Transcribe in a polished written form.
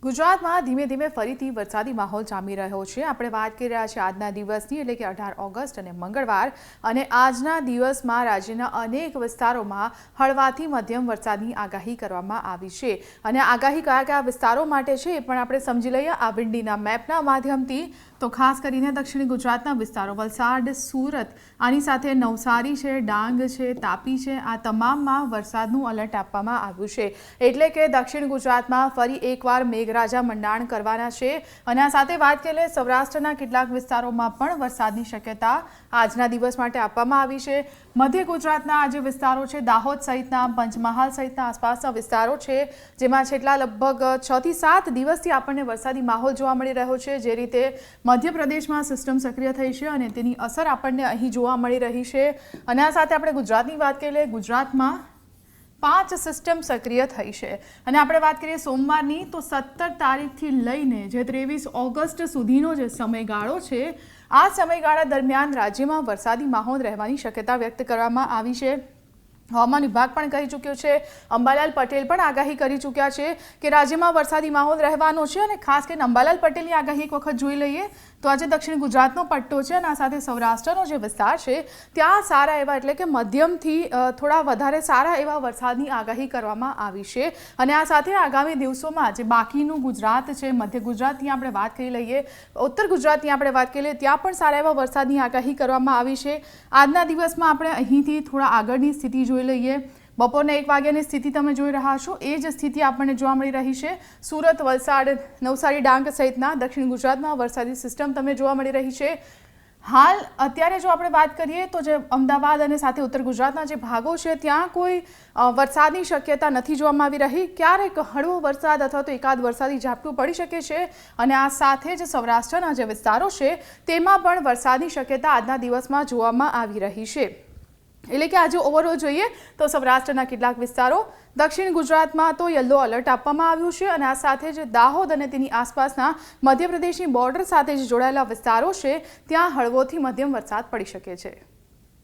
ગુજરાતમાં ધીમે ધીમે ફરીથી વરસાદી માહોલ જામી રહ્યો છે। આપણે વાત કરી રહ્યા છીએ આજના દિવસની, એટલે કે 18 ઓગસ્ટ અને મંગળવાર। અને આજના દિવસમાં રાજ્યના અનેક વિસ્તારોમાં હળવાથી મધ્યમ વરસાદની આગાહી કરવામાં આવી છે। અને આગાહી કયા કયા વિસ્તારો માટે છે એ પણ આપણે સમજી લઈએ આ વિંડીના મેપના માધ્યમથી। તો ખાસ કરીને દક્ષિણ ગુજરાતના વિસ્તારો વલસાડ, સુરત, આની સાથે નવસારી છે, ડાંગ છે, તાપી છે, આ તમામમાં વરસાદનું એલર્ટ આપવામાં આવ્યું છે। એટલે કે દક્ષિણ ગુજરાતમાં ફરી એકવાર મેઘરાજા મંડાણ કરવાના છે। અને આ સાથે વાત કરીએ સૌરાષ્ટ્રના કેટલાક વિસ્તારોમાં પણ વરસાદની શક્યતા આજના દિવસ માટે આપવામાં આવી છે। મધ્ય ગુજરાતના આ જે વિસ્તારો છે, દાહોદ સહિતના, પંચમહાલ સહિતના આસપાસના વિસ્તારો છે, જેમાં છેલ્લા લગભગ 6 થી 7 દિવસથી આપણને વરસાદી માહોલ જોવા મળી રહ્યો છે। જે રીતે મધ્યપ્રદેશમાં સિસ્ટમ સક્રિય થઈ છે અને તેની અસર આપણને અહીં જોવા મળી રહી છે। અને આ સાથે આપણે ગુજરાતની વાત કરીએ, ગુજરાતમાં 5 સિસ્ટમ સક્રિય થઈ છે। અને આપણે વાત કરીએ સોમવારની, તો 17 તારીખથી લઈને જે 23 ઓગસ્ટ સુધીનો જે સમયગાળો છે, આ સમયગાળા દરમિયાન રાજ્યમાં વરસાદી માહોલ રહેવાની શક્યતા વ્યક્ત કરવામાં આવી છે। હવામાન વિભાગ પણ કહી ચૂક્યો છે, અંબાલાલ પટેલ પણ આગાહી કરી ચૂક્યા છે કે રાજ્યમાં વરસાદી માહોલ રહેવાનો છે। અને ખાસ કરીને અંબાલાલ પટેલની આગાહી એક વખત જોઈ લઈએ તો આજે દક્ષિણ ગુજરાતનો પટ્ટો છે અને આ સાથે સૌરાષ્ટ્રનો જે વિસ્તાર છે ત્યાં સારા એવા, એટલે કે મધ્યમથી થોડા વધારે સારા એવા વરસાદની આગાહી કરવામાં આવી છે। અને આ સાથે આગામી દિવસોમાં જે બાકીનું ગુજરાત છે, મધ્ય ગુજરાતની આપણે વાત કરી લઈએ, ઉત્તર ગુજરાતની આપણે વાત કરી લઈએ, ત્યાં પણ સારા એવા વરસાદની આગાહી કરવામાં આવી છે। આજના દિવસમાં આપણે અહીંથી થોડા આગળની સ્થિતિ જોઈ લઈએ। બપોરના 1 વાગ્યાની સ્થિતિ તમે જોઈ રહ્યા છો, એ જ સ્થિતિ આપણને જોવા મળી રહી છે। સુરત, વલસાડ, નવસારી, ડાંગ સહિતના દક્ષિણ ગુજરાતમાં વરસાદી સિસ્ટમ તમને જોવા મળી રહી છે। હાલ અત્યારે જો આપણે વાત કરીએ તો જે અમદાવાદ અને સાથે ઉત્તર ગુજરાતના જે ભાગો છે ત્યાં કોઈ વરસાદની શક્યતા નથી જોવામાં આવી રહી। ક્યારેક હળવો વરસાદ અથવા તો એકાદ વરસાદી ઝાપટું પડી શકે છે। અને આ સાથે જ સૌરાષ્ટ્રના જે વિસ્તારો છે તેમાં પણ વરસાદની શક્યતા આજના દિવસમાં જોવામાં આવી રહી છે। એટલે કે આજે ઓવરઓલ જોઈએ તો સૌરાષ્ટ્રના કેટલાક વિસ્તારો, દક્ષિણ ગુજરાતમાં તો યલો એલર્ટ આપવામાં આવ્યું છે। અને આ સાથે જ દાહોદ અને તેની આસપાસના મધ્યપ્રદેશની બોર્ડર સાથે જે જોડાયેલા વિસ્તારો છે ત્યાં હળવોથી મધ્યમ વરસાદ પડી શકે છે।